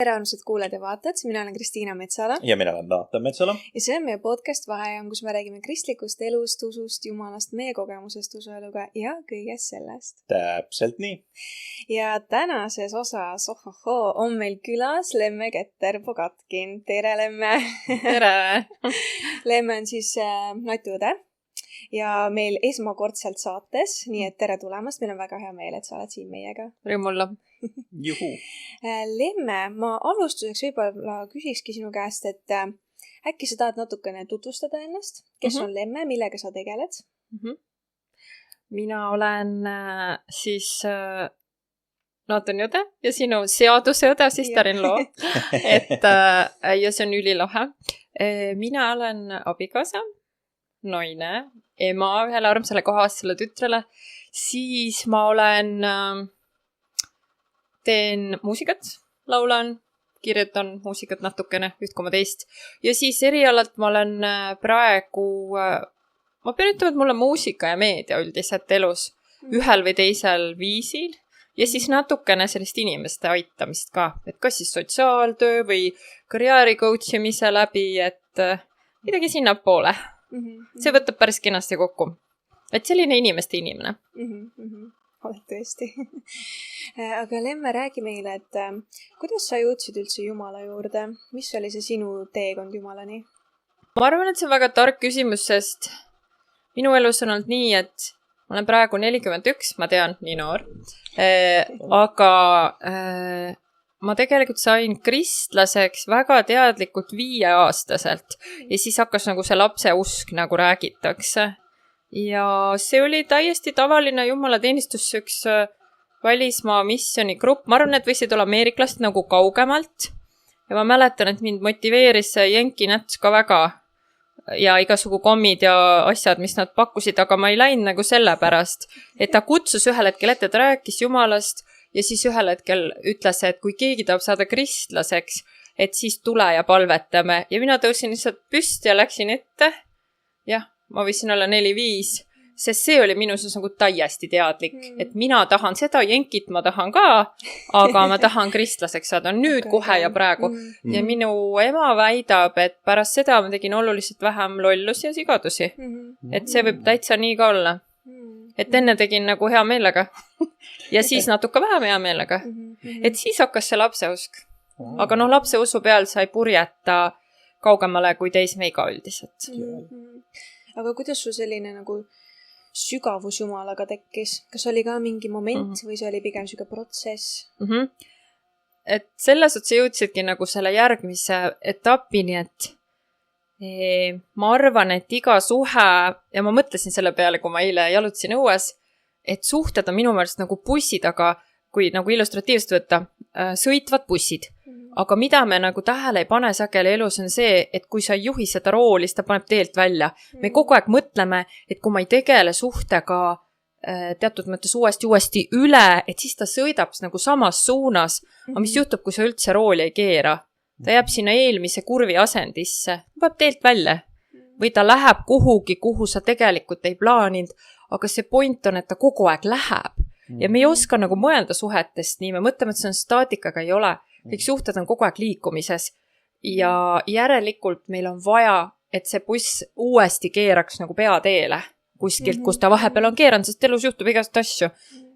Tere armsad kuulajad ja vaatajad, mina olen Kristiina Metsala. Ja mina olen Taatan Metsala. Ja see on meie podcast Vaheajam, kus me räägime kristlikust elust, usust, jumalast, meie kogemusest usueluga ja kõigest sellest. Täpselt nii. Ja tänases osas on meil külas Lemme Keter-Pogatkin. Tere, Lemme! Tere! Lemme on siis Natiõde ja meil esmakordselt saates, nii et tere tulemast. Meil on väga hea meel, et sa oled siin meiega. Rõõmulla. Juhu. Lemme, ma alustuseks võib-olla küsikski sinu käest, et äkki sa tahad natukene tutvustada ennast, kes on Lemme, millega sa tegeled? Mina olen siis Natiõde ja sinu seaduseõde, sister-in-law. Ja see on ülilahe. Mina olen abikaasa, naine, ema ühele armsale kohasele tütrele. Siis ma olen... teen muusikat, laulan, kirjutan muusikat natukene, 1,2. Ja siis erialalt ma olen praegu, ma pean ütlema, et mulle muusika ja meedia üldiselt elus ühel või teisel viisil. Ja siis natukene sellist inimeste aitamist ka, et kas siis sotsiaaltöö või karjääri coachimise läbi, et midagi sinna poole. See võtab päris kenasti kokku. Et selline inimeste inimene. Oled tõesti. Aga Lemme, räägi meile, et kuidas sa jõudsid üldse Jumala juurde? Mis oli see sinu teekond Jumalani? Ma arvan, et see on väga tark küsimus, sest minu elus on olnud nii, et ma olen praegu 41, ma tean, nii noor. Aga ma tegelikult sain kristlaseks väga teadlikult 5-aastaselt ja siis hakkas nagu see lapse usk, nagu räägitakse. Ja see oli täiesti tavaline jumalateenistus, üks välismaa missiooni grupp. Ma arvan, et võisid olla ameeriklast nagu kaugemalt. Ja ma mäletan, et mind motiveeris Jenki Näts ka väga. Ja igasugu kommid ja asjad, mis nad pakkusid, aga ma ei läinud nagu selle pärast. Et ta kutsus ühel hetkel ette, ta rääkis Jumalast ja siis ühel hetkel ütles, et kui keegi tahab saada kristlaseks, et siis tule ja palvetame. Ja mina tõusin lihtsalt püsti ja läksin ette. Jah. Ma võisin olla 4-5, sest see oli minuses nagu täiesti teadlik, et mina tahan seda, Jenkit ma tahan ka, aga ma tahan kristlaseks saada nüüd kohe ja praegu. Ja minu ema väidab, et pärast seda ma tegin oluliselt vähem lollusi ja sigadusi. Et see võib täitsa nii ka olla. Et enne tegin nagu hea meelega ja siis natuke vähem hea meelega. Et siis hakkas see lapseusk. Aga lapse usu peal sai purjeta kaugemale kui teismeiga üldiselt. Aga kuidas sul selline nagu sügavus Jumalaga tekkis? Kas oli ka mingi moment või see oli pigem süge protsess? Et selles otsa jõudsidki nagu selle järgmise etapini, et ma arvan, et iga suhe, ja ma mõtlesin selle peale, kui ma eile jalutasin õues, et suhted on minu meelest nagu bussid, aga kui nagu illustratiivselt võtta, sõitvad bussid. Aga mida me nagu tähele ei pane sageli elus on see, et kui sa ei juhi seda rooli, siis ta paneb teelt välja. Me kogu aeg mõtleme, et kui ma ei tegele suhtega teatud mõttes uuesti üle, et siis ta sõidab nagu samas suunas. Aga mis juhtub, kui sa üldse rooli ei keera? Ta jääb sinna eelmise kurvi asendisse. Ta paneb teelt välja. Või ta läheb kuhugi, kuhu sa tegelikult ei plaaninud. Aga see point on, et ta kogu aeg läheb. Ja me ei oska nagu mõelda suhetest nii. Me mõtleme, et see on staatikaga ei ole. Kõik suhted on kogu aeg liikumises ja järelikult meil on vaja, et see buss uuesti keeraks nagu peateele kuskilt, kus ta vahepeal on keeranud, sest elus juhtub igast asju.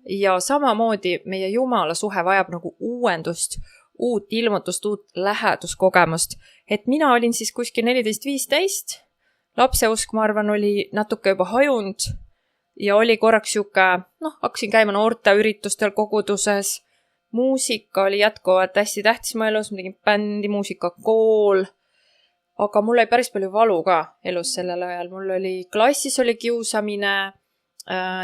Ja samamoodi meie Jumala suhe vajab nagu uuendust, uut ilmutust, uut läheduskogemust. Et mina olin siis kuskil 14-15, lapseusk, ma arvan, oli natuke juba hajunud ja oli korraks siuke, hakkasin käima noorte üritustel koguduses. Muusika oli jätkuvalt hästi tähtis mu elus, ma tegin bändi, muusikakool, aga mul oli päris palju valu ka elus sellel ajal. Mul oli klassis oli kiusamine,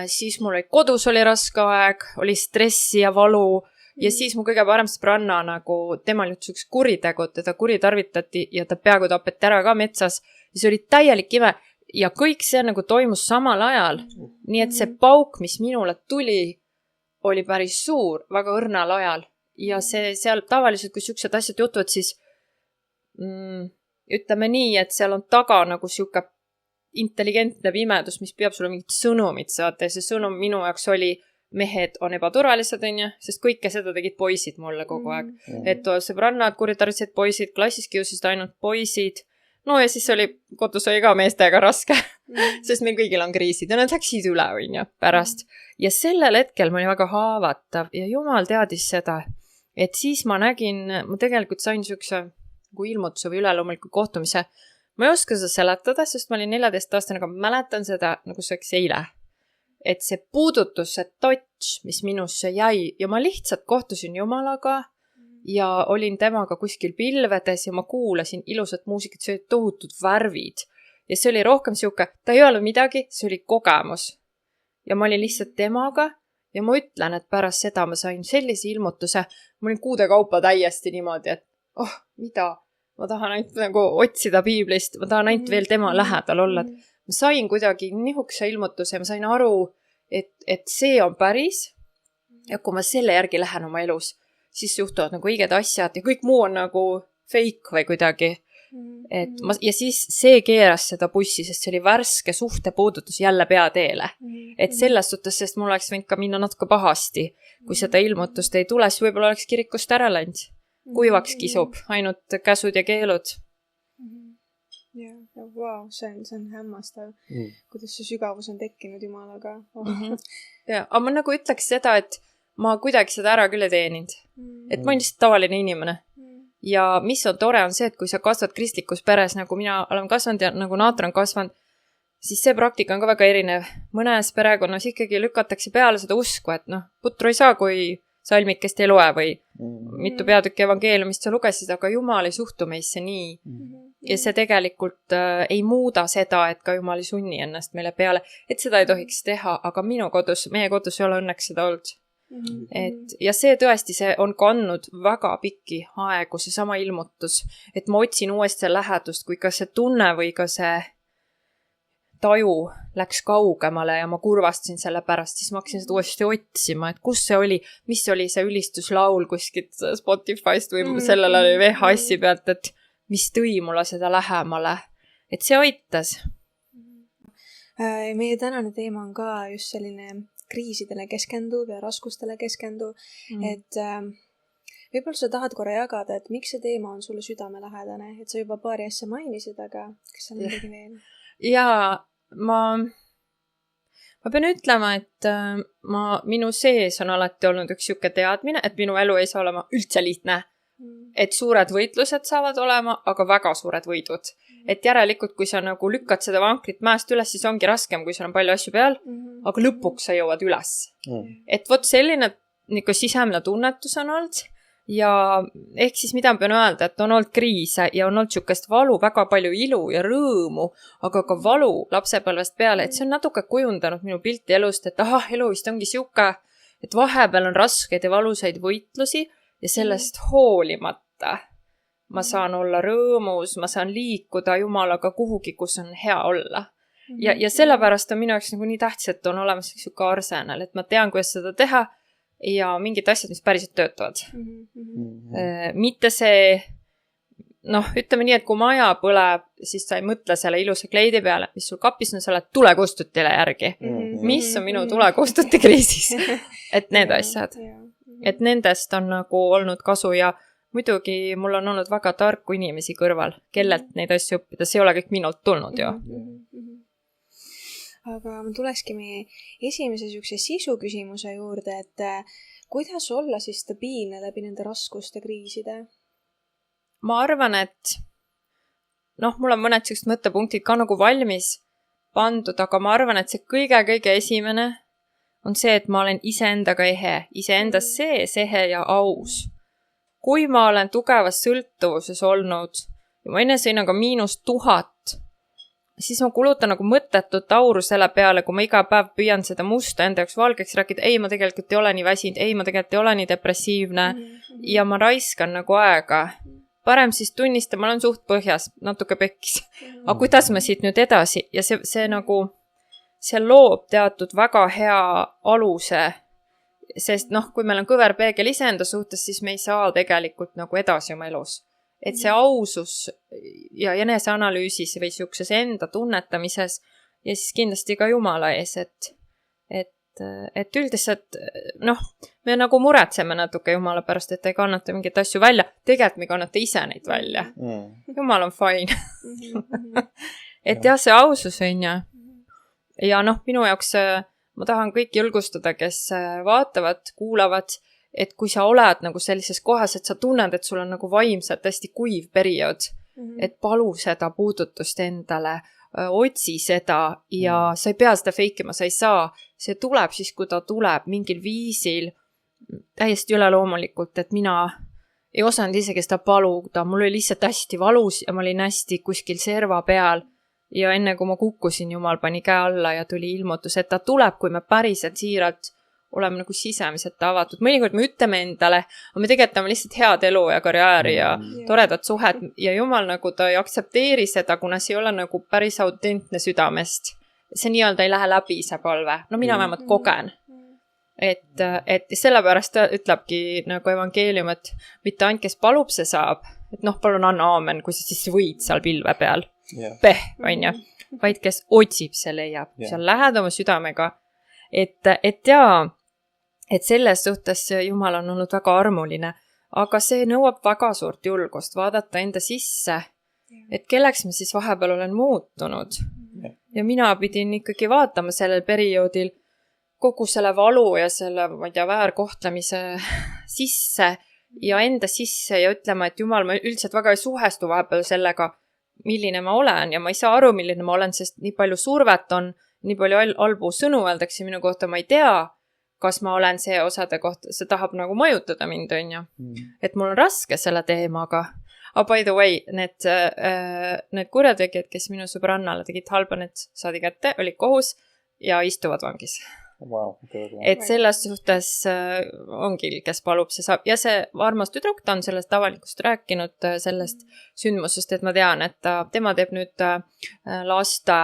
siis mul oli kodus oli raske aeg, oli stressi ja valu ja siis mu kõige parem sõbranna nagu, temal juhtus üks kuritegu, teda kuritarvitati ja ta peaaegu tapeti ära ka metsas ja see oli täielik ime ja kõik see nagu toimus samal ajal. Nii et see pauk, mis minule tuli, oli päris suur, väga õrnal ajal. Ja see seal tavaliselt, kui siuksed asjad jutuvad, siis ütleme nii, et seal on taga nagu siuke intelligentne pimedus, mis peab sulle mingit sõnumit saata. Ja see sõnum minu jaoks oli mehed on ebaturvalised, on ju, sest kõike seda tegid poisid mulle kogu aeg. Et sõbrannad kuritarvitasid poisid, klassis kiusasid ainult poisid. No ja siis kodus oli ka meestega raske, sest meil kõigil on kriisid ja nad läksid üle, on ju, pärast. Ja sellel hetkel ma olin väga haavatav ja jumal teadis seda, et siis ma nägin, ma tegelikult sain siukse ilmutuse või üleloomuliku kohtumise. Ma ei oska seda seletada, sest ma olin 14-aastane, aga ma mäletan seda nagu see oleks eile. Et see puudutus, see touch, mis minusse jäi ja ma lihtsalt kohtusin Jumalaga ja olin temaga kuskil pilvedes ja ma kuulasin ilusat muusikat, see oli tohutud värvid. Ja see oli rohkem siuke, ta ei olnud midagi, see oli kogemus. Ja ma olin lihtsalt temaga ja ma ütlen, et pärast seda ma sain sellise ilmutuse, ma olin kuude kaupa täiesti niimoodi, et mida? Ma tahan ainult nagu otsida piiblist, ma tahan ainult veel tema lähedal olla. Ma sain kuidagi nihukese ilmutuse ja ma sain aru, et see on päris. Ja kui ma selle järgi lähen oma elus, siis juhtuvad nagu õiged asjad ja kõik muu on nagu fake või kuidagi. Ja siis see keeras seda bussi, sest see oli värske suhtepuudutus jälle peateele. Et selles suhtes, sest mul oleks võinud ka minna natuke pahasti. Kui seda ilmutust ei tule, siis võib-olla oleks kirikust ära läinud. Kuivaks kisub, ainult käsud ja keelud. Ja, wow, see on hämmastav, kuidas see sügavus on tekkinud Jumalaga. Ja, aga ma nagu ütleks seda, et ma kuidagi seda ära küll ei teeninud. Et ma olen lihtsalt tavaline inimene. Ja mis on tore on see, et kui sa kasvad kristlikus peres, nagu mina olen kasvanud ja nagu Naatan on kasvanud, siis see praktika on ka väga erinev. Mõnes perekonnas ikkagi lükatakse peale seda usku, et putru ei saa, kui salmikest ei loe või mitu peatükki evangeeliumist sa lugesid, aga Jumal ei suhtu meisse nii. Ja see tegelikult ei muuda seda, et ka Jumal ei sunni ennast meile peale, et seda ei tohiks teha, aga meie kodus ei ole õnneks seda olnud. Ja see tõesti, see on kandnud väga pikki aegu, see sama ilmutus, et ma otsin uuesti lähedust, kui ka see tunne või ka see taju läks kaugemale ja ma kurvastasin selle pärast, siis ma hakkasin seda uuesti otsima, et kus see oli, mis oli see ülistuslaul kuskilt Spotify'st või sellel oli VHS-i pealt, et mis tõi mulle seda lähemale. Et see aitas. Meie tänane teema on ka just selline kriisidele keskenduv ja raskustele keskenduv, et võib-olla sa tahad korra jagada, et miks see teema on sulle südamelähedane, et sa juba paari asja mainisid, aga kas sa midagi veel? Jaa, ma pean ütlema, et minu sees on alati olnud üks siuke teadmine, et minu elu ei saa olema üldse lihtne. Et suured võitlused saavad olema, aga väga suured võidud. Et järelikult, kui sa nagu lükkad seda vankrit mäest üles, siis ongi raskem, kui sul on palju asju peal, aga lõpuks sa jõuad üles. Et vot selline nagu sisemine tunnetus on olnud. Ja ehk siis mida ma pean öelda, et on olnud kriise ja on olnud siukest valu, väga palju ilu ja rõõmu, aga ka valu lapsepõlvest peale, et see on natuke kujundanud minu pilti elust, et elu vist ongi siuke, et vahepeal on raskeid ja valusaid võitlusi ja sellest hoolimata ma saan olla rõõmus, ma saan liikuda Jumalaga kuhugi, kus on hea olla. Ja sellepärast on minu jaoks nagu nii tähtis, et on olemas siuke arsenal, et ma tean, kuidas seda teha ja mingid asjad, mis päriselt töötavad. Mitte see, ütleme nii, et kui maja põleb, siis sa ei mõtle selle ilusa kleidi peale, mis sul kapis on selle tulekustutile järgi. Mis on minu tulekustuti kriisis? Et need asjad. Et nendest on nagu olnud kasu ja muidugi mul on olnud väga tarku inimesi kõrval, kellelt neid asju õppida. See ei ole kõik minult tulnud ju. Aga ma tulekski meie esimese siukse sisu küsimuse juurde, et kuidas olla siis stabiilne läbi nende raskuste kriiside? Ma arvan, et mul on mõned siuksed mõttepunktid ka nagu valmis pandud, aga ma arvan, et see kõige esimene on see, et ma olen iseendaga ehe, iseendas sees ehe ja aus. Kui ma olen tugevas sõltuvuses olnud ja ma enne sõin aga -1000, siis ma kulutan nagu mõttetut auru selle peale, kui ma iga päev püüan seda musta enda jaoks valgeks rääkida, ei, ma tegelikult ei ole nii väsinud, ei, ma tegelikult ei ole nii depressiivne ja ma raiskan nagu aega. Parem siis tunnista, ma olen suht põhjas, natuke pekkis. Aga kuidas ma siit nüüd edasi? Ja see nagu, see loob teatud väga hea aluse, sest kui meil on kõver peegel iseenda suhtes, siis me ei saa tegelikult nagu edasi oma elus. Et see ausus ja eneseanalüüsis või siukses enda tunnetamises ja siis kindlasti ka Jumala ees, et et üldiselt, noh, me nagu muretseme natuke Jumala pärast, et ei kannata mingeid asju välja. Tegelikult me ei kannata ise neid välja. Jumal on fine. et jah, see ausus on ja. Ja noh, minu jaoks ma tahan kõik julgustada, kes vaatavad, kuulavad, et kui sa oled nagu sellises kohas, et sa tunned, et sul on nagu vaimselt hästi kuiv periood, et palu seda puudutust endale, otsi seda ja sa ei pea seda feikima, sa ei saa. See tuleb siis, kui ta tuleb mingil viisil täiesti üleloomulikult, et mina ei osanud isegi seda paluda. Mul oli lihtsalt hästi valus ja ma olin hästi kuskil serva peal ja enne kui ma kukkusin, Jumal pani käe alla ja tuli ilmutus, et ta tuleb, kui me päriselt siiralt oleme nagu sisemiselt avatud. Mõnikord me ütleme endale, aga me tegelikult oleme lihtsalt head elu ja karjääri ja toredad suhed ja Jumal nagu ta ei aktsepteeri seda, kuna see ei ole nagu päris autentne südamest. See nii-öelda ei lähe läbi see palve. No mina vähemalt kogen. Et sellepärast ta ütlebki nagu evangeelium, et mitte ainult, kes palub, see saab. Et noh, palun anna aamen, kui sa siis võid seal pilve peal. On ju. Vaid kes otsib, see leiab. Sa lähed oma südamega. Et selles suhtes Jumal on olnud väga armuline, aga see nõuab väga suurt julgust vaadata enda sisse, et kelleks ma siis vahepeal olen muutunud. Ja mina pidin ikkagi vaatama sellel perioodil kogu selle valu ja selle, ma ei tea, väärkohtlemise sisse ja enda sisse ja ütlema, et Jumal, ma üldiselt väga ei suhestu vahepeal sellega, milline ma olen ja ma ei saa aru, milline ma olen, sest nii palju survet on, nii palju halbu sõnu öeldakse minu kohta, ma ei tea, kas ma olen see osade kohta, see tahab nagu mõjutada mind, on ju. Et mul on raske selle teemaga. Aga by the way, need kurjategijad, kes minu sõbrannale tegid halba, need saadi kätte, olid kohus ja istuvad vangis. Wow, et selles suhtes ongi, kes palub, see saab. Ja see armas tüdruk, ta on sellest avalikust rääkinud, sellest sündmusest, et ma tean, et tema teeb nüüd laste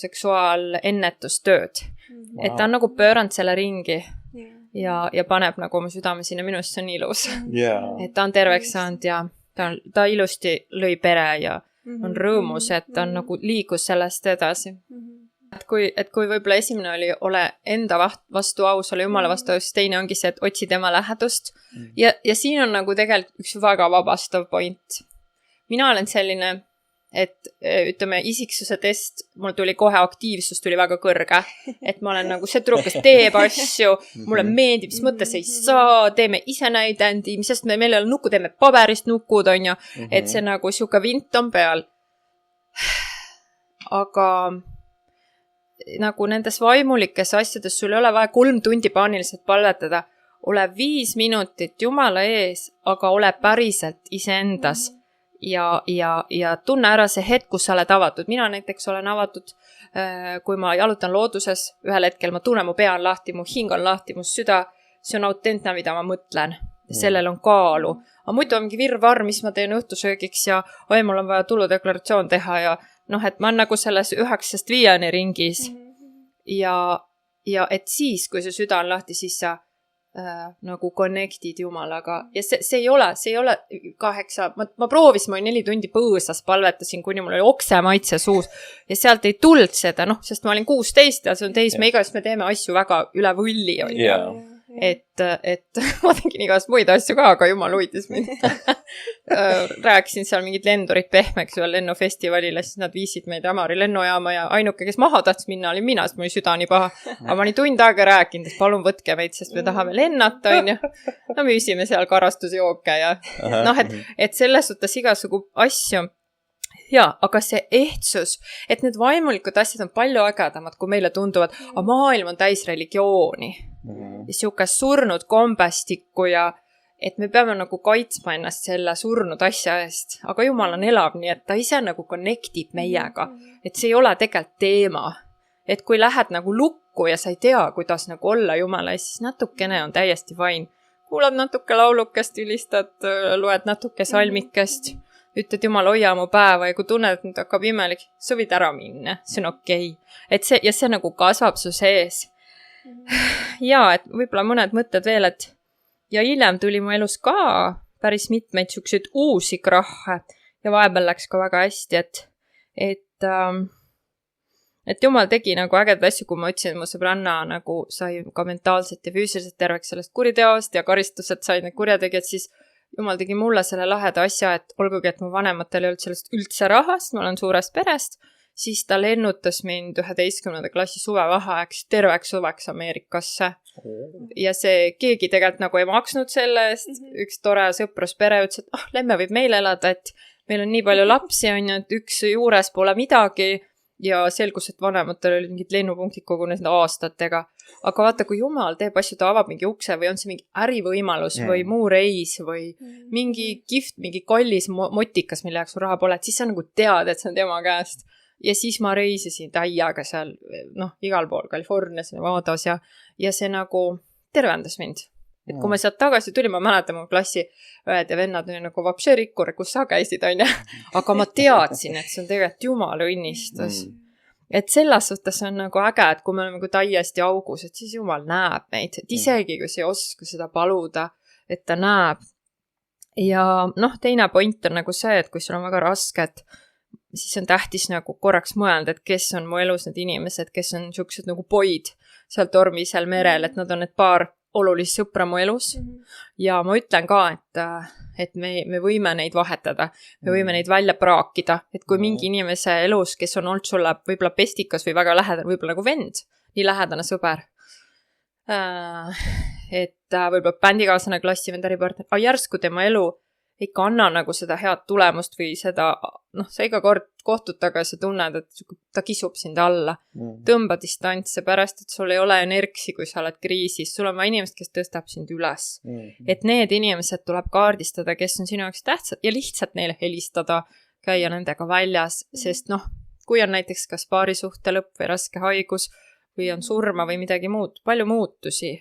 seksuaalennetustööd. Wow. Et ta on nagu pööranud selle ringi ja paneb nagu oma südame sinna. Minu arust see on ilus. Et ta on terveks saanud ja ta ilusti lõi pere ja on rõõmus, et ta on nagu liigus sellest edasi. Et kui võib-olla esimene oli ole enda vastu aus, ole Jumala vastu aus, teine ongi see, et otsi tema lähedust. Ja siin on nagu tegelikult üks väga vabastav point. Mina olen selline, et ütleme, isiksuse test, mul tuli kohe aktiivsus, tuli väga kõrge. Et ma olen nagu see tüdruk, kes teeb asju, mulle meeldib, mis mõttes ei saa, teeme ise näidendi, sest meil ei ole nukku, teeme paberist nukud, on ju. Et see nagu siuke vint on peal. Aga nagu nendes vaimulikes asjades sul ei ole vaja 3 tundi paaniliselt palvetada. Ole 5 minutit Jumala ees, aga ole päriselt iseendas ja tunne ära see hetk, kus sa oled avatud. Mina näiteks olen avatud, kui ma jalutan looduses, ühel hetkel ma tunnen, mu pea on lahti, mu hing on lahti, mu süda, see on autentne, mida ma mõtlen. Sellel on kaalu. Aga muidu on mingi virvarr, mis ma teen õhtusöögiks ja mul on vaja tuludeklaratsioon teha ja noh, et ma olen nagu selles 9-5 ringis ja et siis, kui see süda on lahti, siis sa nagu connectid Jumalaga ja see ei ole 8, ma proovisin, ma 4 tundi põõsas palvetasin, kuni mul oli oksemaitse suus ja sealt ei tulnud seda, sest ma olin 16 ja see on teismeiga, sest me teeme asju väga üle võlli. Et ma tegin igast muid asju ka, aga Jumal huvitas mind. Rääkisin seal mingid lendurid pehmeks ühel lennufestivalile, siis nad viisid meid Ämari lennujaama ja ainuke, kes maha tahtis minna, oli mina, sest mul oli süda nii paha. Aga ma olin tund aega rääkinud, et palun võtke meid, sest me tahame lennata, on ju. No müüsime seal karastusjooke ja et selles suhtes igasugu asju. Ja, aga see ehtsus, et need vaimulikud asjad on palju ägedamad, kui meile tunduvad, aga maailm on täis religiooni. Ja siukest surnud kombestikku ja et me peame nagu kaitsma ennast selle surnud asja eest. Aga Jumal on elav, nii et ta ise nagu connectib meiega. Et see ei ole tegelikult teema. Et kui lähed nagu lukku ja sa ei tea, kuidas nagu olla Jumala ees, siis natukene on täiesti fine. Kuulad natuke laulukest, ülistad, loed natuke salmikest. Ütled Jumal, hoia mu päeva ja kui tunned, et nüüd hakkab imelik, sa võid ära minna, see on okei. Et see nagu kasvab su sees. Ja, et võib-olla mõned mõtted veel, et ja hiljem tuli mu elus ka päris mitmeid siukseid uusi krahhe ja vahepeal läks ka väga hästi, et et jumal tegi nagu ägedad asju, kui ma ütlesin, et mu sõbranna nagu sai ka mentaalselt ja füüsiliselt terveks sellest kuriteost ja karistused said need kurjategijad, siis jumal tegi mulle selle laheda asja, et olgugi, et mu vanematel ei olnud sellest üldse rahast, ma olen suurest perest, siis ta lennutas mind 11. klassi suvevaheajaks terveks suveks Ameerikasse. Ja see keegi tegelikult nagu ei maksnud selle eest. Üks tore sõpruspere ütles, et lämme võib meil elada, et meil on nii palju lapsi, on ju, et üks juures pole midagi ja selgus, et vanematel olid mingid lennupunktid kogunesid aastatega. Aga vaata, kui jumal teeb asju, ta avab mingi ukse või on see mingi ärivõimalus või muu reis või mingi gift, mingi kallis motikas, mille jaoks sul raha pole, et siis sa nagu tead, et see on tema käest. Ja siis ma reisisin täiega seal, igal pool, Californias, Nevadas ja see nagu tervendas mind. Et kui ma sealt tagasi tulin, ma mäletan mu klassi õed ja vennad oli nagu vapše rikkur, kus sa käisid, on ju. Aga ma teadsin, et see on tegelikult jumala õnnistus. Et selles suhtes on nagu äge, et kui me oleme nagu täiesti augus, et siis jumal näeb meid. Et isegi, kui sa ei oska seda paluda, et ta näeb. Ja teine point on nagu see, et kui sul on väga raske, et siis on tähtis nagu korraks mõelda, et kes on mu elus need inimesed, kes on niisugused nagu poid seal tormisel merel, et nad on need paar olulist sõpra mu elus. Ja ma ütlen ka, et me võime neid vahetada, me võime neid välja praakida, et kui mingi inimese elus, kes on olnud sulle võib-olla pestikas või väga lähedane, võib-olla nagu vend, nii lähedane sõber, et võib-olla bändikaaslane, klassivend, äripartner, järsku tema elu ikka anna nagu seda head tulemust või seda, sa iga kord kohtud taga ja sa tunned, et ta kisub sind alla. Tõmba distantse pärast, et sul ei ole energsi, kui sa oled kriisis. Sul on vaja inimest, kes tõstab sind üles. Et need inimesed tuleb kaardistada, kes on sinu jaoks tähtsad ja lihtsalt neile helistada, käia nendega väljas, sest kui on näiteks kas paarisuhte lõpp või raske haigus või on surma või midagi muud, palju muutusi.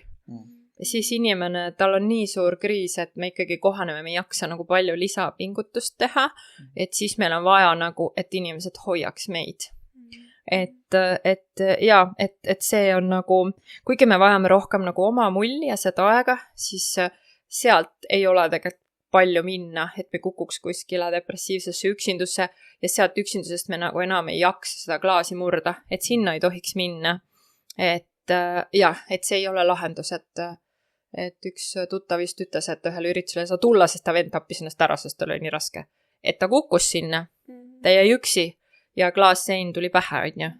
Siis inimene, tal on nii suur kriis, et me ikkagi kohaneme, me ei jaksa nagu palju lisapingutust teha, et siis meil on vaja nagu, et inimesed hoiaks meid. Et see on nagu, kuigi me vajame rohkem nagu oma mulli ja seda aega, siis sealt ei ole tegelikult palju minna, et me kukuks kuskile depressiivsesse üksindusse ja sealt üksindusest me nagu enam ei jaksa seda klaasi murda, et sinna ei tohiks minna. Et see ei ole lahendus, et üks tuttav vist ütles, et ühel üritusel ei saa tulla, sest ta vend tappis ennast ära, sest ta oli nii raske. Et ta kukkus sinna, ta jäi üksi ja klaassein tuli pähe, on ju,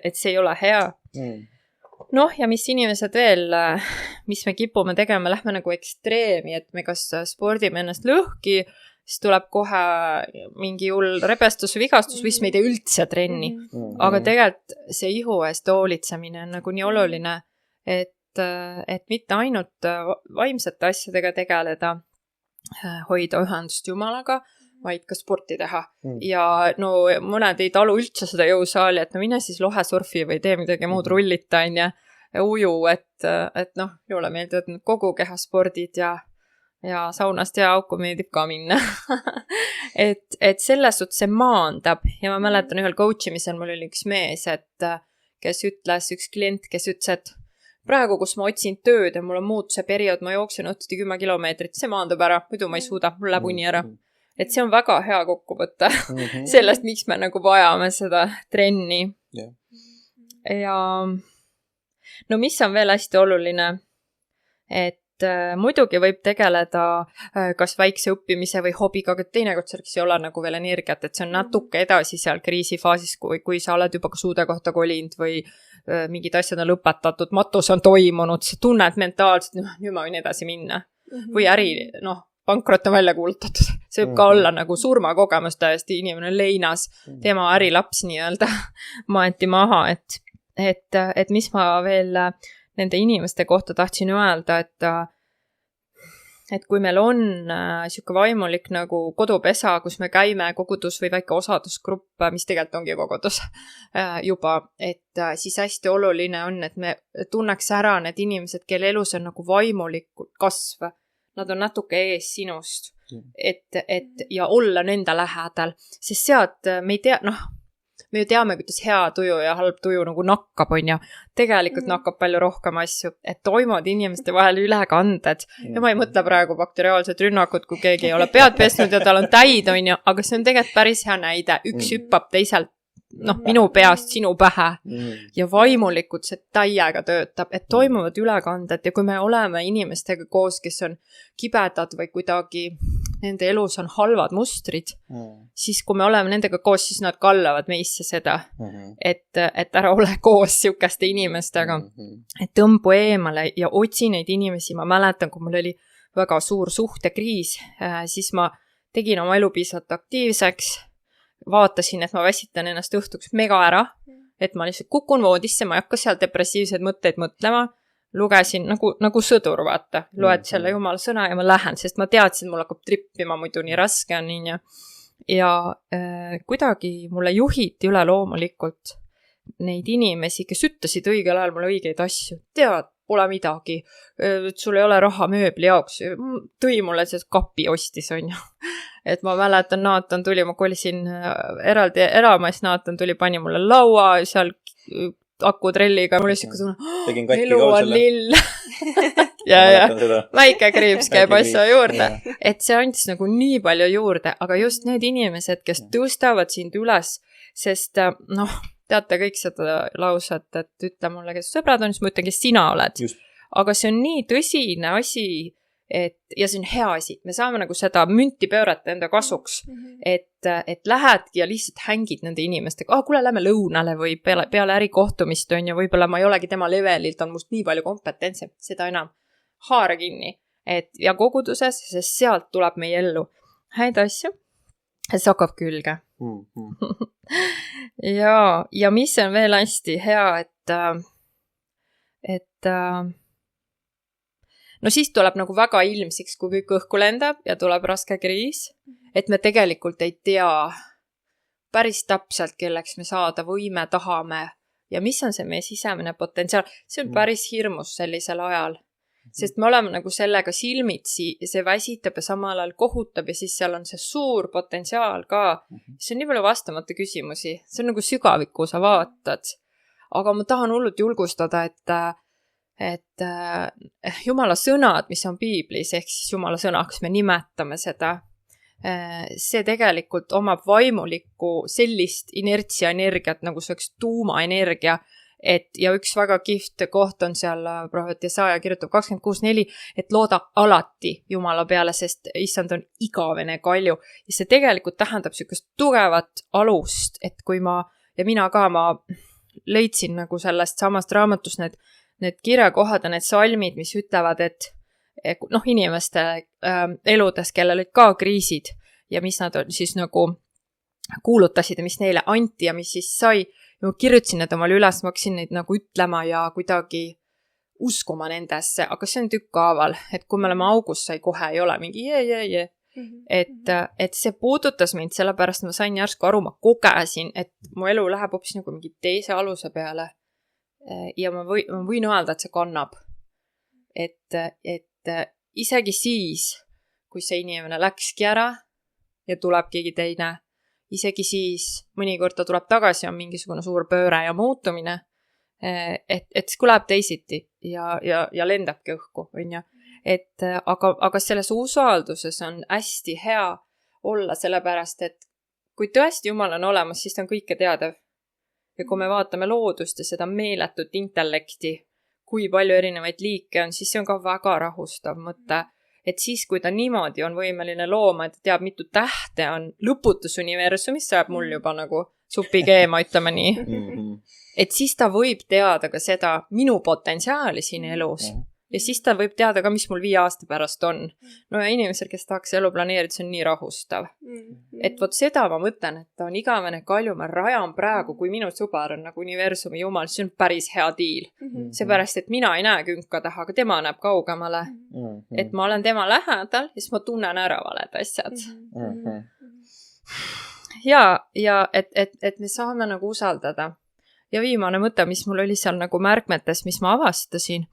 et see ei ole hea. Ja mis inimesed veel, mis me kipume tegema, lähme nagu ekstreemi, et me kas spordime ennast lõhki, siis tuleb kohe mingi hull rebestus või vigastus või siis me ei tee üldse trenni. Aga tegelikult see ihu eest hoolitsemine on nagu nii oluline, et mitte ainult vaimsete asjadega tegeleda, hoida ühendust Jumalaga, vaid ka sporti teha. Ja mõned ei talu üldse seda jõusaali, et mine siis lohesurfi või tee midagi muud rullita, ja uju, et jõule meeldivad kogu kehaspordid ja saunast ja auku meeldib ka minna. et selles suhtes see maandab ja ma mäletan ühel coachimisel mul oli üks mees, üks klient, kes ütles, et praegu, kus ma otsin tööd ja mul on muutuse periood, ma jooksen õhtuti 10 kilomeetrit, see maandub ära, muidu ma ei suuda, mul läheb uni ära. Et see on väga hea kokkuvõte sellest, miks me nagu vajame seda trenni. Ja mis on veel hästi oluline, et muidugi võib tegeleda kas väikse õppimise või hobiga, aga teinekord selleks ei ole nagu veel energiat, et see on natuke edasi seal kriisifaasis, kui sa oled juba ka suude kohta kolinud või mingid asjad on lõpetatud, matus on toimunud, sa tunned mentaalselt, nüüd ma võin edasi minna. Või pankrot on välja kuulutatud. See võib ka olla nagu surmakogemus täiesti, inimene on leinas, tema ärilaps nii-öelda maeti maha, et mis ma veel nende inimeste kohta tahtsin öelda, et kui meil on siuke vaimulik nagu kodupesa, kus me käime kogudus või väike osadusgrupp, mis tegelikult ongi kogudus juba, et siis hästi oluline on, et me tunneks ära need inimesed, kelle elus on nagu vaimulikult kasv. Nad on natuke ees sinust, ja olla nende lähedal, sest sealt me ei tea, me ju teame, kuidas hea tuju ja halb tuju nagu nakkab, on ju. Tegelikult nakkab palju rohkem asju, et toimuvad inimeste vahel ülekanded. Ja ma ei mõtle praegu bakteriaalsed rünnakut, kui keegi ei ole pead pesnud ja tal on täid, on ju, aga see on tegelikult päris hea näide. Üks hüppab teiselt minu peast sinu pähe ja vaimulikult see täiega töötab, et toimuvad ülekanded ja kui me oleme inimestega koos, kes on kibedad või kuidagi nende elus on halvad mustrid, siis kui me oleme nendega koos, siis nad kallavad meisse seda, et ära ole koos sihukeste inimestega, et tõmbu eemale ja otsi neid inimesi. Ma mäletan, kui mul oli väga suur suhtekriis, siis ma tegin oma elu piisavalt aktiivseks, vaatasin, et ma väsitan ennast õhtuks mega ära, et ma lihtsalt kukun voodisse, ma ei hakka seal depressiivseid mõtteid mõtlema, lugesin nagu sõdur, vaata, loed selle jumala sõna ja ma lähen, sest ma teadsin, et mul hakkab trippima, muidu nii raske on, nii ja kuidagi mulle juhiti üle loomulikult neid inimesi, kes ütlesid õigel ajal mulle õigeid asju, tead, pole midagi, sul ei ole raha mööbli jaoks, tõi mulle see kapi ostis, on ju. Et ma mäletan, Naatan tuli, ma kolisin eraldi elama, siis Naatan tuli, pani mulle laua seal akutrelliga, mul oli siuke tunne, elu on lill. ja väike kriips käib asja juurde. Et see andis nagu nii palju juurde, aga just need inimesed, kes tõstavad sind üles, sest teate kõik seda lausat, et ütle mulle, kes sõbrad on, siis ma ütlen, kes sina oled. Just. Aga see on nii tõsine asi, ja see on hea asi. Me saame nagu seda münti pöörata enda kasuks, et lähed ja lihtsalt hängid nende inimestega. Kuule, lähme lõunale või peale ärikohtumist on ja võib-olla ma ei olegi tema levelilt, on must nii palju kompetentsem, seda enam haara kinni. Ja koguduses, sest sealt tuleb meie ellu häid asju, see hakkab külge. ja mis on veel hästi hea, et siis tuleb nagu väga ilmsiks, kui kõik õhku lendab ja tuleb raske kriis, et me tegelikult ei tea päris täpselt, kelleks me saada võime, tahame ja mis on see meie sisemine potentsiaal. See on päris hirmus sellisel ajal, sest me oleme nagu sellega silmitsi ja see väsitab ja samal ajal kohutab ja siis seal on see suur potentsiaal ka. See on nii palju vastamata küsimusi. See on nagu sügavikku sa vaatad. Aga ma tahan hullult julgustada, et Jumala sõnad, mis on piiblis, ehk siis Jumala sõnaks me nimetame seda, see tegelikult omab vaimulikku sellist inertsia energiat, nagu see oleks tuumaenergia, ja üks väga kihvt koht on seal, prohvet Jesaja kirjutab 26.4, et looda alati Jumala peale, sest issand on igavene kalju. Ja see tegelikult tähendab sellist tugevat alust, et kui ma leidsin nagu sellest samast raamatust need kirjakohad ja need salmid, mis ütlevad, et inimeste eludes, kellel olid ka kriisid ja mis nad siis nagu kuulutasid ja mis neile anti ja mis siis sai. Ma kirjutasin need omale üles, ma hakkasin neid nagu ütlema ja kuidagi uskuma nendesse, aga see on tükkaaval, et kui me oleme augus, sai kohe ei ole mingi et see puudutas mind, sellepärast ma sain järsku aru, ma kogesin, et mu elu läheb hoopis nagu mingi teise aluse peale ja ma võin öelda, et see kannab. Et isegi siis, kui see inimene läkski ära ja tuleb keegi teine, isegi siis mõnikord ta tuleb tagasi, on mingisugune suur pööre ja muutumine, et siis kui läheb teisiti ja lendabki õhku, on ju. Aga selles usalduses on hästi hea olla, sellepärast, et kui tõesti Jumal on olemas, siis ta on kõike teadev. Ja kui me vaatame loodust ja seda meeletut intellekti, kui palju erinevaid liike on, siis see on ka väga rahustav mõte. Et siis, kui ta niimoodi on võimeline looma, et teab, mitu tähte on lõputus universumis, saab mul juba nagu supikeema, ütleme nii. Et siis ta võib teada ka seda minu potentsiaali siin elus. Ja siis ta võib teada ka, mis mul 5 aasta pärast on. No ja inimesel, kes tahaks elu planeerida, see on nii rahustav. Et vot seda ma mõtlen, et ta on igavene kalju, ma rajan praegu, kui minu sõber on nagu universumi jumal, see on päris hea diil. Seepärast, et mina ei näe künka taha, aga tema näeb kaugemale. Et ma olen tema lähedal ja siis ma tunnen ära valed asjad. Ja et me saame nagu usaldada. Ja viimane mõte, mis mul oli seal nagu märkmetes, mis ma avastasin,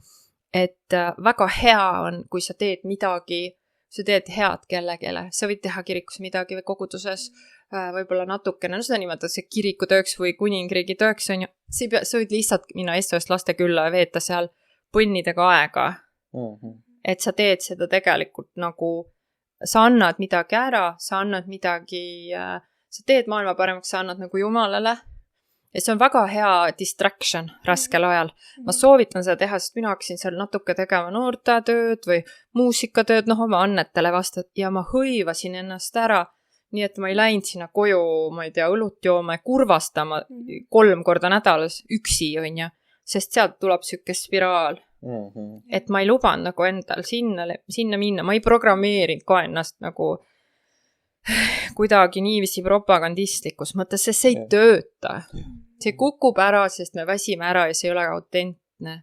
et väga hea on, kui sa teed midagi, sa teed head kellegele. Sa võid teha kirikus midagi või koguduses võib-olla natukene, seda nimetatakse kirikutööks või kuningriigi tööks, on ju. Sa võid lihtsalt minna SOS laste külla ja veeta seal põnnidega aega. Et sa teed seda tegelikult nagu, sa annad midagi ära, sa annad midagi, sa teed maailma paremaks, sa annad nagu Jumalale ja see on väga hea distraction raskel ajal. Ma soovitan seda teha, sest mina hakkasin seal natuke tegema noortetööd või muusikatööd, oma annetele vastad ja ma hõivasin ennast ära. Nii et ma ei läinud sinna koju, ma ei tea, õlut jooma ja kurvastama 3 korda nädalas üksi, on ju, sest sealt tuleb siuke spiraal. Et ma ei lubanud nagu endal sinna minna, ma ei programmeerinud ka ennast nagu kuidagi niiviisi propagandistlikus mõttes, sest see ei tööta. See kukub ära, sest me väsime ära ja see ei ole autentne.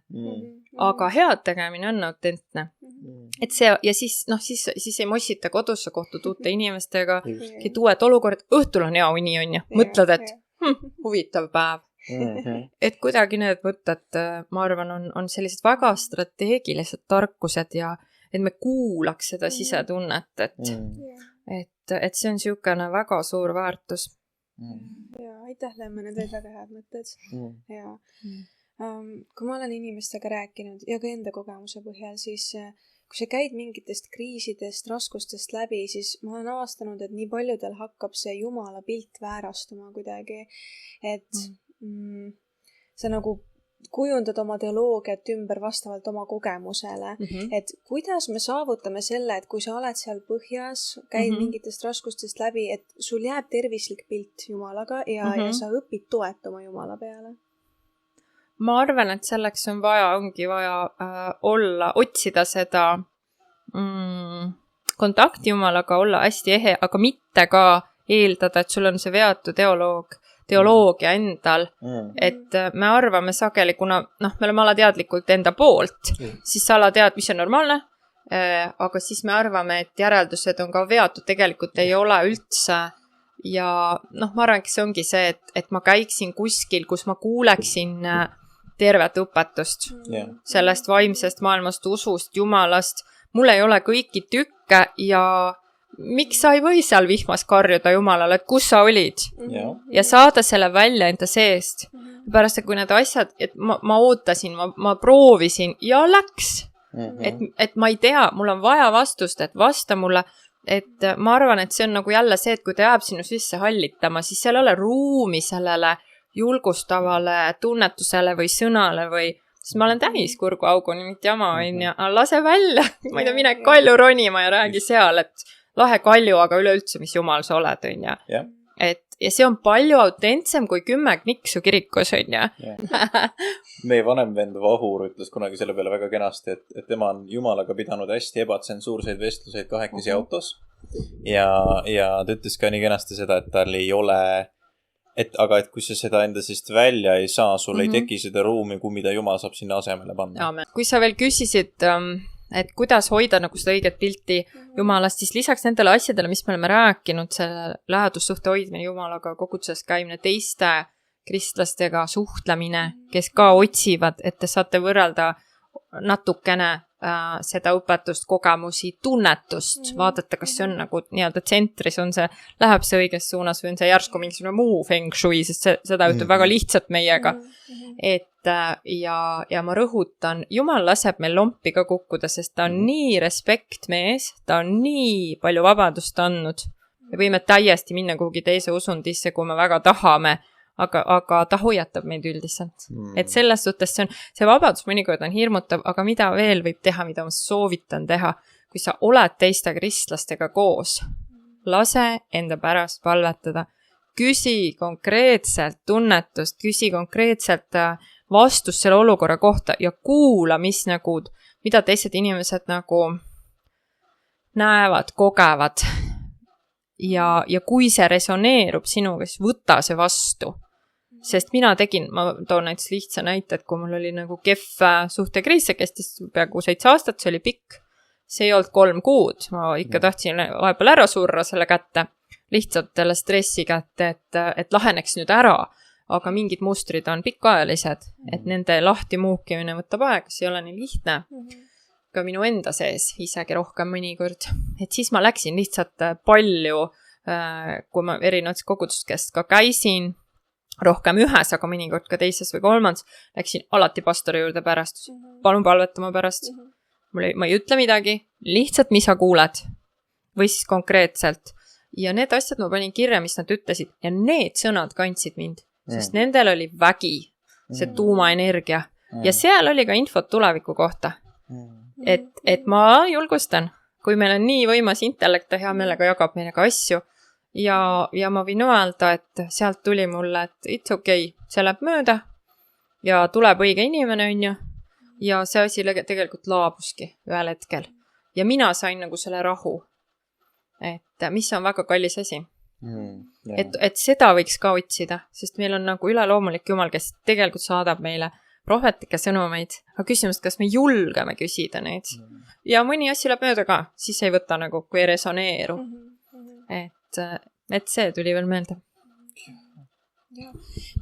Aga head tegemine on autentne. Et see, ja siis ei mossita kodusse, kohtud uute inimestega, uued olukord, õhtul on hea uni, on ju. Mõtled, et huvitav päev. Et kuidagi need mõtted, ma arvan, on sellised väga strateegilised tarkused ja et me kuulaks seda sisetunnet, et see on siukene väga suur väärtus. Ja, aitäh, Lemma, need olid väga head mõtted. Ja kui ma olen inimestega rääkinud ja ka enda kogemuse põhjal, siis kui sa käid mingitest kriisidest, raskustest läbi, siis ma olen avastanud, et nii paljudel hakkab see Jumala pilt väärastuma kuidagi, et sa nagu kujundad oma teoloogiat ümber vastavalt oma kogemusele, et kuidas me saavutame selle, et kui sa oled seal põhjas, käid mingitest raskustest läbi, et sul jääb tervislik pilt Jumalaga ja sa õpid toetuma Jumala peale? Ma arvan, et selleks ongi vaja otsida seda kontakti Jumalaga, olla hästi ehe, aga mitte ka eeldada, et sul on see veatu teoloogia endal, et me arvame sageli, kuna me oleme alateadlikult enda poolt, siis sa alatead, mis on normaalne, aga siis me arvame, et järeldused on ka veatud, tegelikult ei ole üldse ja ma arvan, et see ongi see, et ma käiksin kuskil, kus ma kuuleksin tervet õpetust sellest vaimsest maailmast, usust, Jumalast, mul ei ole kõiki tükke ja miks sa ei või seal vihmas karjuda Jumalale, et kus sa olid? Ja saada selle välja enda seest. Pärast, et kui need asjad, et ma ootasin, ma proovisin ja läks. Et ma ei tea, mul on vaja vastust, et vasta mulle, et ma arvan, et see on nagu jälle see, et kui ta jääb sinu sisse hallitama, siis seal ei ole ruumi sellele julgustavale tunnetusele või sõnale või siis ma olen täis kurguauguni, mitte jama, lase välja, ma ei tea, mine Kalju ronima ja räägi seal, et lahe Kalju, aga üleüldse, mis Jumal sa oled, on ju. Ja see on palju autentsem kui 10 kniksu kirikus, on ju. Meie vanem vend Vahur ütles kunagi selle peale väga kenasti, et tema on Jumalaga pidanud hästi ebatsensuurseid vestluseid 2 autos. Ja ta ütles ka nii kenasti seda, et tal ei ole, aga kui sa seda enda sest välja ei saa, sul ei teki seda ruumi, mida Jumal saab sinna asemele panna. Kui sa veel küsisid, et kuidas hoida nagu seda õiget pilti Jumalast, siis lisaks nendele asjadele, mis me oleme rääkinud, selle lähedussuhte hoidmine Jumalaga, koguduses käimine, teiste kristlastega suhtlemine, kes ka otsivad, et te saate võrrelda natukene seda õpetust, kogemusi, tunnetust, vaadata, kas see on nagu nii-öelda tsentris, läheb see õiges suunas või on see järsku mingisugune muu feng shui, sest seda ütleb väga lihtsalt meiega. Et ja ma rõhutan, Jumal laseb meil lompi ka kukkuda, sest ta on nii respektmees, ta on nii palju vabadust andnud. Me võime täiesti minna kuhugi teise usundisse, kui me väga tahame, aga ta hoiatab meid üldiselt. Et selles suhtes see vabadus mõnikord on hirmutav, aga mida veel võib teha, mida ma soovitan teha, kui sa oled teiste kristlastega koos, lase enda pärast palvetada, küsi konkreetselt tunnetust, küsi konkreetselt vastust selle olukorra kohta ja kuula, mida teised inimesed nagu näevad, kogevad. Ja kui see resoneerub sinuga, siis võta see vastu. Sest ma toon näiteks lihtsa näite, et kui mul oli nagu kehv suhtekriis, see kestis peaaegu 7 aastat, see oli pikk. See ei olnud 3 kuud, ma ikka tahtsin vahepeal ära surra selle kätte, lihtsalt selle stressi kätte, et laheneks nüüd ära, aga mingid mustrid on pikaajalised, et nende lahti muukimine võtab aega, see ei ole nii lihtne. Ka minu enda sees, isegi rohkem mõnikord. Et siis ma läksin lihtsalt palju, kui ma erinevates kogudustes ka käisin, rohkem ühes, aga mõnikord ka teises või 3, läksin alati pastori juurde pärast. Palun palvetama pärast. Ma ei ütle midagi, lihtsalt mis sa kuuled. Või siis konkreetselt. Ja need asjad ma panin kirja, mis nad ütlesid. Ja need sõnad kandsid mind. sest nendel oli vägi, see tuumaenergia ja seal oli ka infot tuleviku kohta. Et ma julgustan, kui meil on nii võimas intellekt, hea meelega jagab meiega asju ja ma võin öelda, et sealt tuli mulle, et it's okay, see läheb mööda ja tuleb õige inimene, on ju, ja see asi tegelikult laabuski ühel hetkel. Ja mina sain nagu selle rahu, et mis on väga kallis asi. Et seda võiks ka otsida, sest meil on nagu üleloomulik Jumal, kes tegelikult saadab meile prohvetlikke sõnumeid, aga küsimus, kas me julgeme küsida neid. Ja mõni asi läheb mööda ka, siis ei võta nagu, kui ei resoneeru. Et see tuli veel meelde. Ja,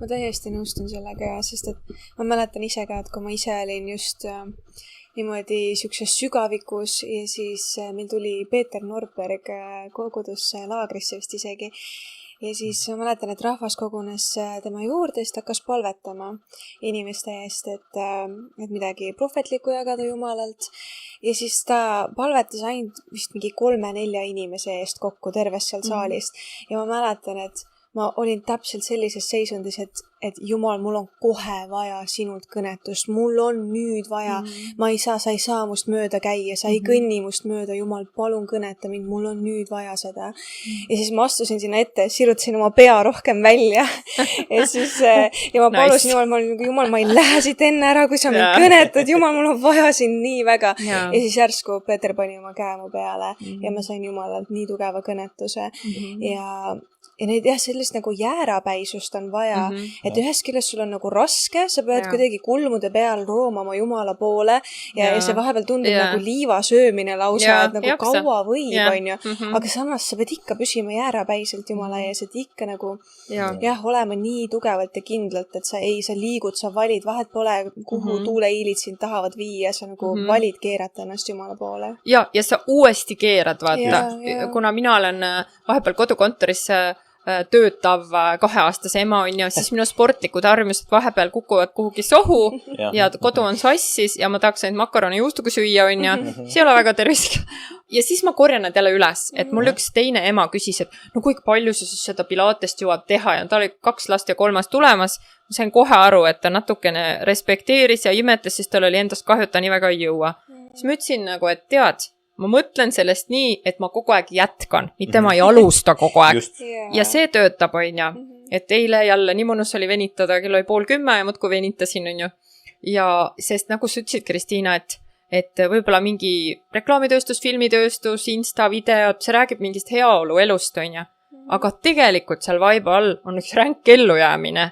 ma täiesti nõustun sellega, sest et ma mäletan ise ka, et kui ma ise olin just niimoodi siukses sügavikus ja siis meil tuli Peeter Nordberg kogudusse laagrisse vist isegi. Ja siis ma mäletan, et rahvas kogunes tema juurde, siis ta hakkas palvetama inimeste eest, et midagi prohvetlikku jagada Jumalalt. Ja siis ta palvetas ainult vist mingi 3-4 inimese eest kokku tervest seal saalist. Ja ma mäletan, et ma olin täpselt sellises seisundis, et Jumal, mul on kohe vaja sinult kõnetust, mul on nüüd vaja, sa ei saa must mööda käia, sa ei kõnni must mööda, Jumal, palun kõneta mind, mul on nüüd vaja seda. Ja siis ma astusin sinna ette, sirutasin oma pea rohkem välja ja siis ja ma palusin Jumal, ma ei lähe siit enne ära, kui sa mind kõnetad, Jumal, mul on vaja sind nii väga. Ja siis järsku Peeter pani oma käe mu peale ja ma sain Jumalalt nii tugeva kõnetuse ja neid sellist nagu jäärapäisust on vaja, et ühest küljest sul on nagu raske, sa pead kuidagi kulmude peal roomama Jumala poole ja see vahepeal tundub nagu liiva söömine lausa, et nagu jaksa. Kaua võib, on ju, aga samas sa pead ikka püsima jäärapäiselt Jumala ees, et ikka nagu olema nii tugevalt ja kindlalt, et sa liigud, sa valid, vahet pole, kuhu tuuleiilid sind tahavad viia, sa nagu valid keerata ennast Jumala poole. Ja sa uuesti keerad, vaata, kuna mina olen vahepeal kodukontoris töötav 2-aastase ema on ju, siis minu sportlikud harjumused vahepeal kukuvad kuhugi sohu ja kodu on sassis ja ma tahaks ainult makaroni juustuga süüa on ju, see ei ole väga tervislik. Ja siis ma korjan nad jälle üles, et mul üks teine ema küsis, et no kui palju sa siis seda pilatest jõuab teha ja ta oli 2 last ja 3 tulemas. Ma sain kohe aru, et ta natukene respekteeris ja imetles, sest tal oli endast kahju, et ta nii väga ei jõua. Siis ma ütlesin nagu, et tead, ma mõtlen sellest nii, et ma kogu aeg jätkan, mitte ma ei alusta kogu aeg. Ja see töötab, on ju. Et eile jälle nii mõnus oli venitada, kell oli 9:30 ja muudkui venitasin, on ju. Ja sest nagu sa ütlesid, Kristiina, et võib-olla mingi reklaamitööstus, filmitööstus, Insta, videod, see räägib mingist heaolu elust, on ju. Aga tegelikult seal vaiba all on üks ränk ellujäämine.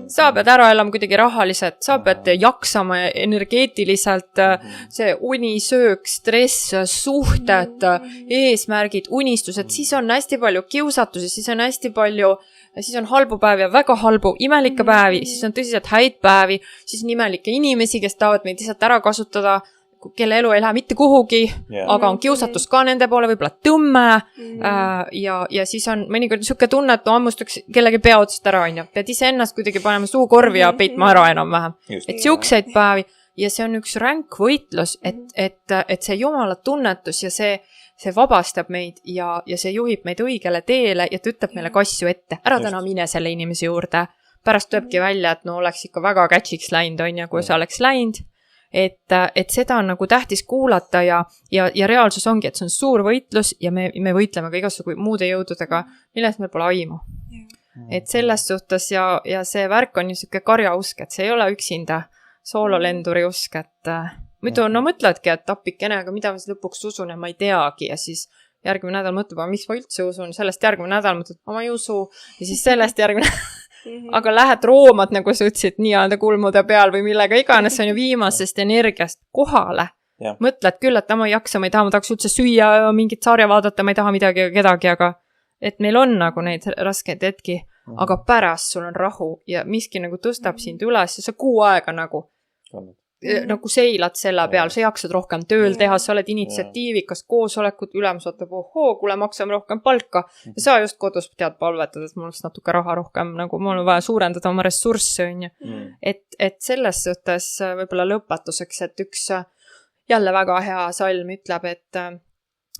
Sa pead ära elama kuidagi rahaliselt, sa pead jaksama energeetiliselt, see uni, söök, stress, suhted, eesmärgid, unistused, siis on hästi palju kiusatusi, siis on hästi palju, siis on halbu päevi ja väga halbu, imelikke päevi, siis on tõsiselt häid päevi, siis on imelikke inimesi, kes tahavad meid lihtsalt ära kasutada, kelle elu ei lähe mitte kuhugi, aga on kiusatus ka nende poole, võib-olla tõmme ja siis on mõnikord niisugune tunne, et ammustaks kellegi pea otsast ära, on ju. Pead ise ennast kuidagi panema suukorvi ja peitma ära enam-vähem. Et siukseid päevi ja see on üks ränk võitlus, et see Jumala tunnetus ja see vabastab meid ja see juhib meid õigele teele ja ta ütleb meile kasju ette. Ära täna mine selle inimese juurde. Pärast tööbki välja, et no oleks ikka väga kätsiks läinud, on ju, kui see oleks läinud. Et seda on nagu tähtis kuulata ja reaalsus ongi, et see on suur võitlus ja me võitleme ka igasugu muude jõududega, millest meil pole aimu. Et selles suhtes ja see värk on niisugune karjausk, et see ei ole üksinda soololenduri usk, et muidu no mõtledki, et appikene, aga mida ma siis lõpuks usun ja ma ei teagi ja siis järgmine nädal mõtleb, miks ma üldse usun, sellest järgmine nädal mõtled, ma ei usu ja siis sellest järgmine aga lähed roomad, nagu sa ütlesid, nii-öelda kulmude peal või millega iganes, see on ju viimasest energiast kohale. Mõtled küll, et ma ei jaksa, ma ei taha, ma tahaks üldse süüa, mingit sarja vaadata, ma ei taha midagi kedagi, aga et meil on nagu neid raskeid hetki, aga pärast sul on rahu ja miski nagu tõstab sind üles ja sa kuu aega nagu seilad selle peal, sa jaksad rohkem tööl teha, sa oled initsiatiivikas, koosolekud, ülemus võtab, kuule, maksame rohkem palka ja sa just kodus tead palvetada, et mul oleks natuke raha rohkem, nagu mul on vaja suurendada oma ressursse, on ju. Et selles suhtes võib-olla lõpetuseks, et üks jälle väga hea salm ütleb, et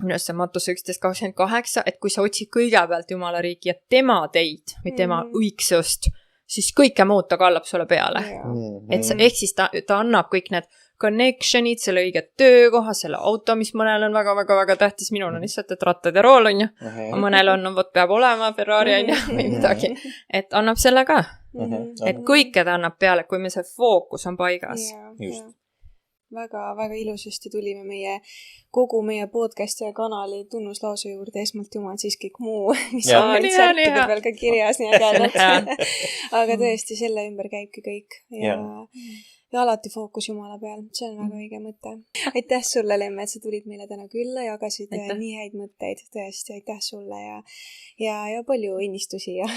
minust see Mattuse 11:28, et kui sa otsid kõigepealt Jumala riigi ja tema teid või tema õigsust, siis kõike muud ta kallab sulle peale. Et ehk siis ta annab kõik need connection'id, selle õige töökoha, selle auto, mis mõnel on väga-väga-väga tähtis, minul on lihtsalt, et rattad ja rool on ju, mõnel on, vot peab olema Ferrari on ju, või midagi, et annab selle ka. Et kõike ta annab peale, kui meil see fookus on paigas. Just. Väga ilusasti tulime kogu meie podcasti ja kanali tunnuslause juurde, esmalt jumal, siis kõik muu, mis on meil särkide peal ka kirjas nii ägedalt. Aga tõesti, selle ümber käibki kõik ja alati fookus Jumala peal, see on väga õige mõte. Aitäh sulle, Lemme, et sa tulid meile täna külla, jagasid nii häid mõtteid, tõesti, aitäh sulle ja palju õnnistusi ja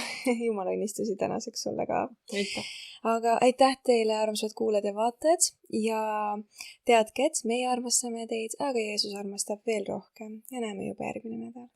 Jumala õnnistusi tänaseks sulle ka. Aga aitäh teile, armsad kuulajad ja vaatajad ja teadke, et meie armastame teid, aga Jeesus armastab veel rohkem ja näeme juba järgmine nädal.